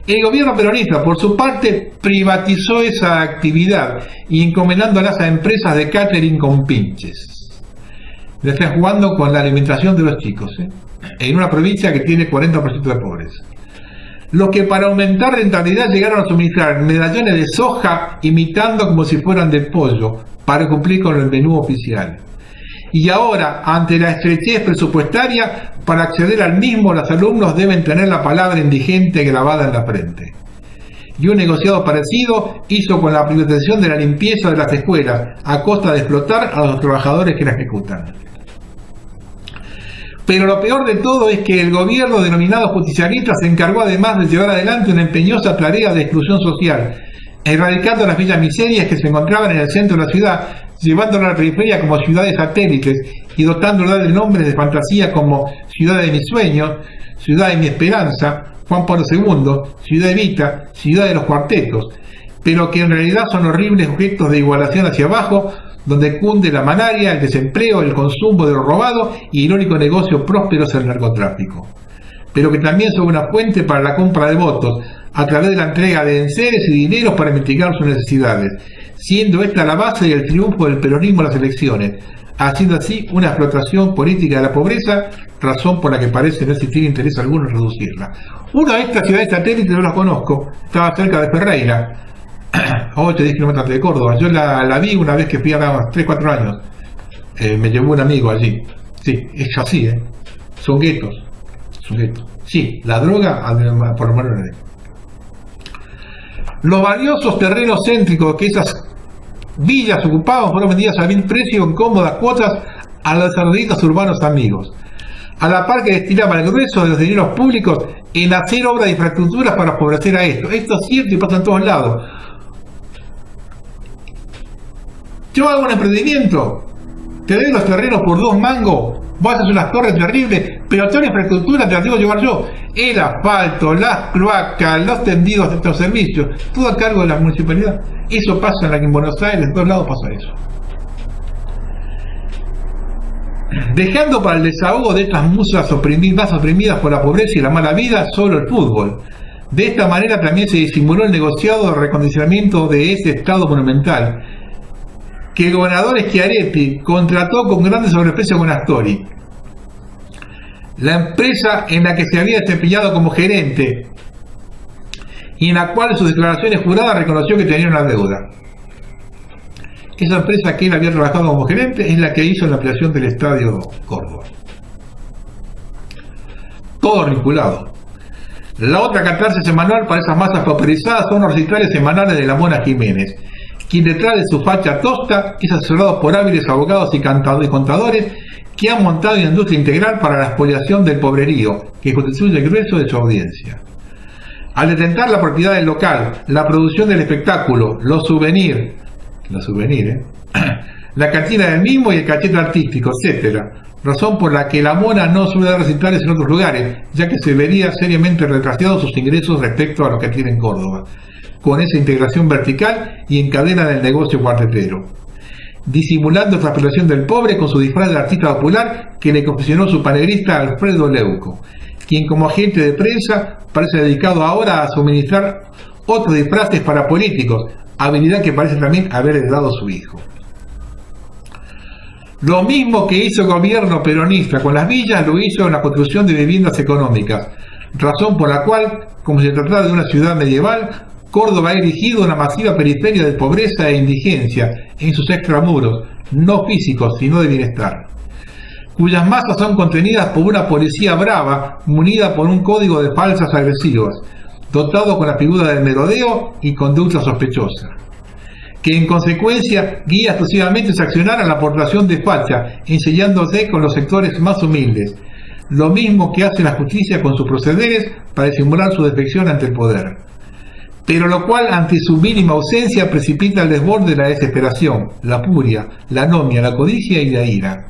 El gobierno peronista, por su parte, privatizó esa actividad y encomendándolas a empresas de catering con pinches. Le están jugando con la alimentación de los chicos, en una provincia que tiene 40% de pobres. Los que para aumentar rentabilidad llegaron a suministrar medallones de soja imitando como si fueran de pollo para cumplir con el menú oficial. Y ahora, ante la estrechez presupuestaria, para acceder al mismo los alumnos deben tener la palabra indigente grabada en la frente. Y un negociado parecido hizo con la privatización de la limpieza de las escuelas, a costa de explotar a los trabajadores que la ejecutan. Pero lo peor de todo es que el gobierno denominado justicialista se encargó además de llevar adelante una empeñosa tarea de exclusión social, erradicando las villas miserias que se encontraban en el centro de la ciudad, llevándola a la periferia como ciudades satélites y dotándola de nombres de fantasía como Ciudad de mis sueños, Ciudad de mi esperanza, Juan Pablo II, Ciudad Evita, Ciudad de los cuartetos, pero que en realidad son horribles objetos de igualación hacia abajo, donde cunde la malaria, el desempleo, el consumo de lo robado y el único negocio próspero es el narcotráfico, pero que también son una fuente para la compra de votos a través de la entrega de enseres y dineros para mitigar sus necesidades, siendo esta la base del triunfo del peronismo en las elecciones, haciendo así una explotación política de la pobreza, razón por la que parece no existir interés alguno en reducirla. Una de estas ciudades satélites no la conozco, estaba cerca de Ferreira, a 8 o 10 kilómetros de Córdoba. Yo la vi una vez que fui a 3 4 años. Me llevó un amigo allí. Sí, es así, son guetos. Sí, la droga, por lo menos. Los valiosos terrenos céntricos que esas villas ocupaban fueron vendidas a vil precio en cómodas cuotas a los desarrollistas urbanos amigos, a la par que destinaban el grueso de los dineros públicos en hacer obras de infraestructuras para favorecer a esto. Esto es cierto y pasa en todos lados. Yo hago un emprendimiento, te doy los terrenos por 2 mangos, vos haces unas torres terribles, pero toda la infraestructura te la tengo que llevar yo. El asfalto, las cloacas, los tendidos de estos servicios, todo a cargo de la municipalidad. Eso pasa en Buenos Aires, en todos lados pasa eso. Dejando para el desahogo de estas musas más oprimidas por la pobreza y la mala vida solo el fútbol. De esta manera también se disimuló el negociado de recondicionamiento de ese estado monumental, que el gobernador Schiaretti contrató con grandes sobreprecios con Astori, la empresa en la que se había desempeñado como gerente y en la cual en sus declaraciones juradas reconoció que tenía una deuda. Esa empresa que él había trabajado como gerente es la que hizo la ampliación del Estadio Córdoba. Todo vinculado. La otra catarsis semanal para esas masas pauperizadas son los recitales semanales de la Mona Jiménez, quien detrás de su facha tosta es asesorado por hábiles abogados y contadores que han montado una industria integral para la expoliación del pobrerío, que constituye el grueso de su audiencia. Al detentar la propiedad del local, la producción del espectáculo, los souvenirs, la cantina del mismo y el cachete artístico, etc., razón por la que la Mona no suele dar recitales en otros lugares, ya que se vería seriamente retrasados sus ingresos respecto a lo que tiene en Córdoba, con esa integración vertical y en cadena del negocio cuartetero, disimulando esta explotación del pobre con su disfraz de artista popular que le confesionó su panegrista Alfredo Leuco, quien como agente de prensa parece dedicado ahora a suministrar otros disfraces para políticos, habilidad que parece también haber heredado su hijo. Lo mismo que hizo el gobierno peronista con las villas lo hizo en la construcción de viviendas económicas, razón por la cual, como se trataba de una ciudad medieval, Córdoba ha erigido una masiva periferia de pobreza e indigencia en sus extramuros, no físicos, sino de bienestar, cuyas masas son contenidas por una policía brava, munida por un código de falsas agresivas, dotado con la figura del merodeo y conducta sospechosa, que en consecuencia guía exclusivamente su accionar a la aportación de facha, ensellándose con los sectores más humildes, lo mismo que hace la justicia con sus procederes para disimular su defección ante el poder, pero lo cual ante su mínima ausencia precipita el desborde de la desesperación, la furia, la anomia, la codicia y la ira,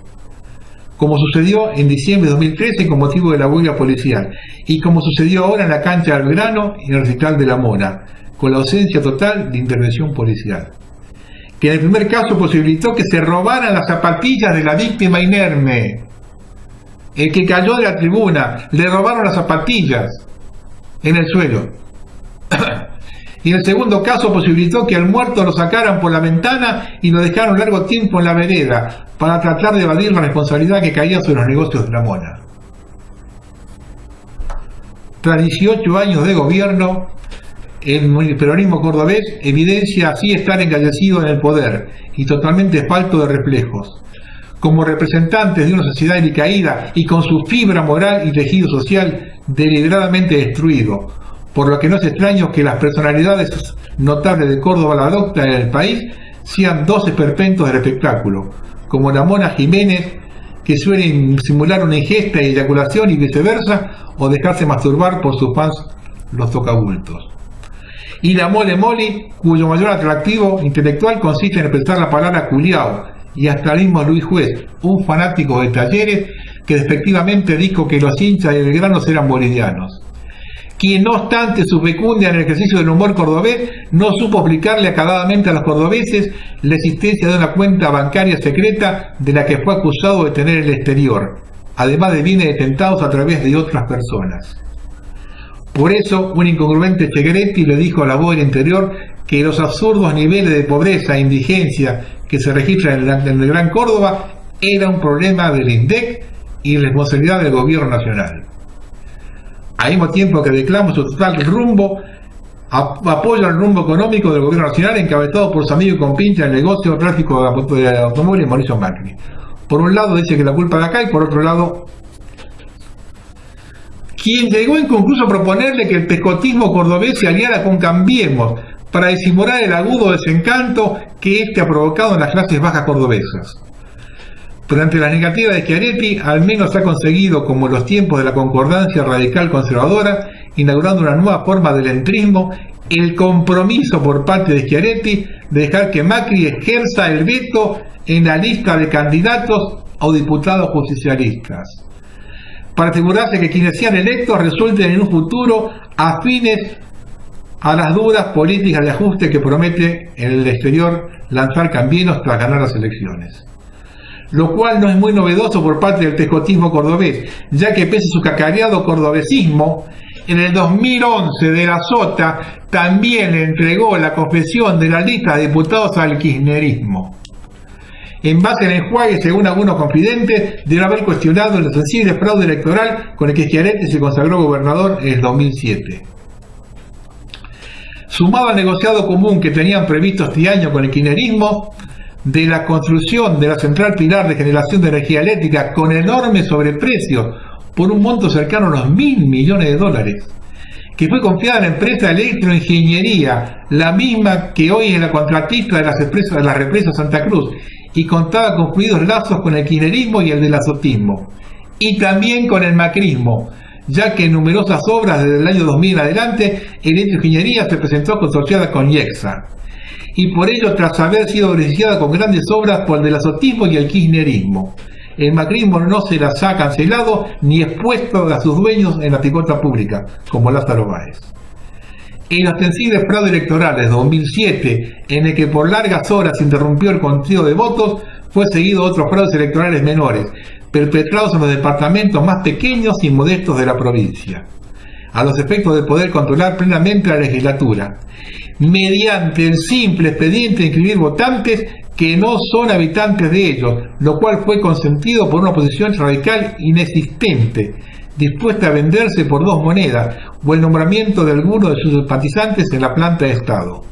como sucedió en diciembre de 2013 con motivo de la huelga policial, y como sucedió ahora en la cancha del Belgrano y en el recital de la Mona, con la ausencia total de intervención policial, que en el primer caso posibilitó que se robaran las zapatillas de la víctima inerme. El que cayó de la tribuna, le robaron las zapatillas en el suelo. Y en el segundo caso posibilitó que al muerto lo sacaran por la ventana y lo dejaron largo tiempo en la vereda para tratar de evadir la responsabilidad que caía sobre los negocios de la Mona. Tras 18 años de gobierno, el peronismo cordobés evidencia así estar encallecido en el poder y totalmente falto de reflejos. Como representantes de una sociedad decaída y con su fibra moral y tejido social deliberadamente destruido, por lo que no es extraño que las personalidades notables de Córdoba la adoptan en el país sean dos esperpentos del espectáculo, como la Mona Jiménez, que suelen simular una ingesta y eyaculación y viceversa, o dejarse masturbar por sus fans los tocabultos. Y la Mole Moli, cuyo mayor atractivo intelectual consiste en expresar la palabra culiao, y hasta el mismo Luis Juez, un fanático de Talleres, que despectivamente dijo que los hinchas de Belgrano eran bolivianos, quien no obstante su fecundia en el ejercicio del humor cordobés no supo explicarle acabadamente a los cordobeses la existencia de una cuenta bancaria secreta de la que fue acusado de tener el exterior, además de bienes detentados a través de otras personas. Por eso, un incongruente Schiaretti le dijo a la voz del interior que los absurdos niveles de pobreza e indigencia que se registran en el Gran Córdoba era un problema del INDEC y responsabilidad del gobierno nacional, al mismo tiempo que declama su total rumbo apoyo al rumbo económico del gobierno nacional encabezado por su amigo y compinche del negocio de tráfico de automóviles Mauricio Macri. Por un lado dice que la culpa de acá y por otro lado quien llegó incluso a proponerle que el pescotismo cordobés se aliara con Cambiemos para disimular el agudo desencanto que este ha provocado en las clases bajas cordobesas. Pero ante la negativa de Schiaretti, al menos ha conseguido, como en los tiempos de la concordancia radical conservadora, inaugurando una nueva forma del entrismo, el compromiso por parte de Schiaretti de dejar que Macri ejerza el veto en la lista de candidatos o diputados justicialistas, para asegurarse que quienes sean electos resulten en un futuro afines a las duras políticas de ajuste que promete en el exterior lanzar Cambiemos tras ganar las elecciones. Lo cual no es muy novedoso por parte del pescotismo cordobés, ya que pese a su cacareado cordobesismo, en el 2011 de la Sota también le entregó la confesión de la lista de diputados al kirchnerismo. En base al enjuague, según algunos confidentes, debe haber cuestionado el sensible fraude electoral con el que Schiaretti se consagró gobernador en el 2007. Sumado al negociado común que tenían previsto este año con el kirchnerismo, de la construcción de la central Pilar de generación de energía eléctrica con enormes sobreprecios por un monto cercano a unos $1.000 millones, que fue confiada a la empresa Electroingeniería, la misma que hoy es la contratista de la represa Santa Cruz, y contaba con fluidos lazos con el kirchnerismo y el del azotismo, y también con el macrismo, ya que en numerosas obras desde el año 2000 en adelante, Electroingeniería se presentó consorciada con IEXA, y por ello, tras haber sido beneficiada con grandes obras por el del azotismo y el kirchnerismo, el macrismo no se las ha cancelado ni expuesto a sus dueños en la picota pública, como Lázaro Báez. El ostensible fraude electoral de 2007, en el que por largas horas se interrumpió el conteo de votos, fue seguido de otros fraudes electorales menores, perpetrados en los departamentos más pequeños y modestos de la provincia, a los efectos de poder controlar plenamente la legislatura, mediante el simple expediente de inscribir votantes que no son habitantes de ellos, lo cual fue consentido por una oposición radical inexistente, dispuesta a venderse por 2 monedas, o el nombramiento de alguno de sus simpatizantes en la planta de Estado.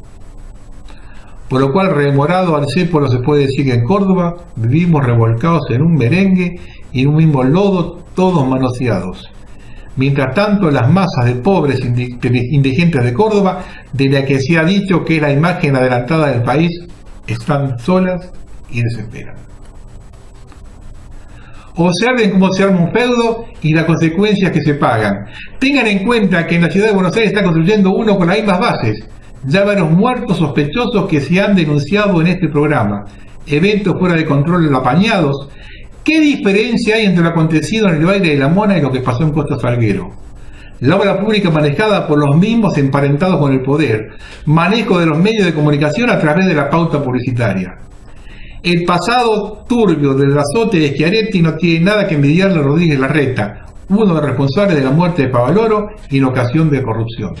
Por lo cual, rememorado al cépolo, se puede decir que en Córdoba vivimos revolcados en un merengue y en un mismo lodo, todos manoseados. Mientras tanto, las masas de pobres indigentes de Córdoba, de la que se ha dicho que es la imagen adelantada del país, están solas y desesperan. Observen cómo se arma un feudo y las consecuencias que se pagan. Tengan en cuenta que en la ciudad de Buenos Aires está construyendo uno con las mismas bases. Ya varios muertos sospechosos que se han denunciado en este programa. Eventos fuera de control apañados. ¿Qué diferencia hay entre lo acontecido en el Baile de la Mona y lo que pasó en Costa Salguero? La obra pública manejada por los mismos emparentados con el poder, manejo de los medios de comunicación a través de la pauta publicitaria. El pasado turbio del azote de Schiaretti no tiene nada que envidiarle a Rodríguez Larreta, uno de los responsables de la muerte de Favaloro y en ocasión de corrupción.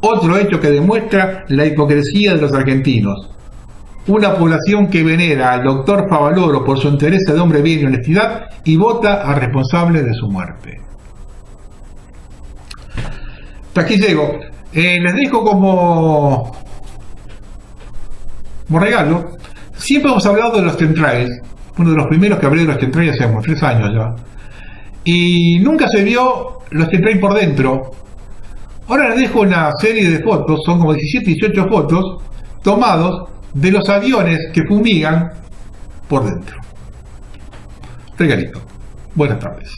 Otro hecho que demuestra la hipocresía de los argentinos. Una población que venera al doctor Favaloro por su interés de hombre bien y honestidad y vota al responsable de su muerte. Hasta aquí llego. Les dejo como regalo. Siempre hemos hablado de los centrales. Uno de los primeros que hablé de los centrales hace como 3 años ya. Y nunca se vio los centrales por dentro. Ahora les dejo una serie de fotos, son como 17, 18 fotos, tomados de los aviones que fumigan por dentro. Regalito. Buenas tardes.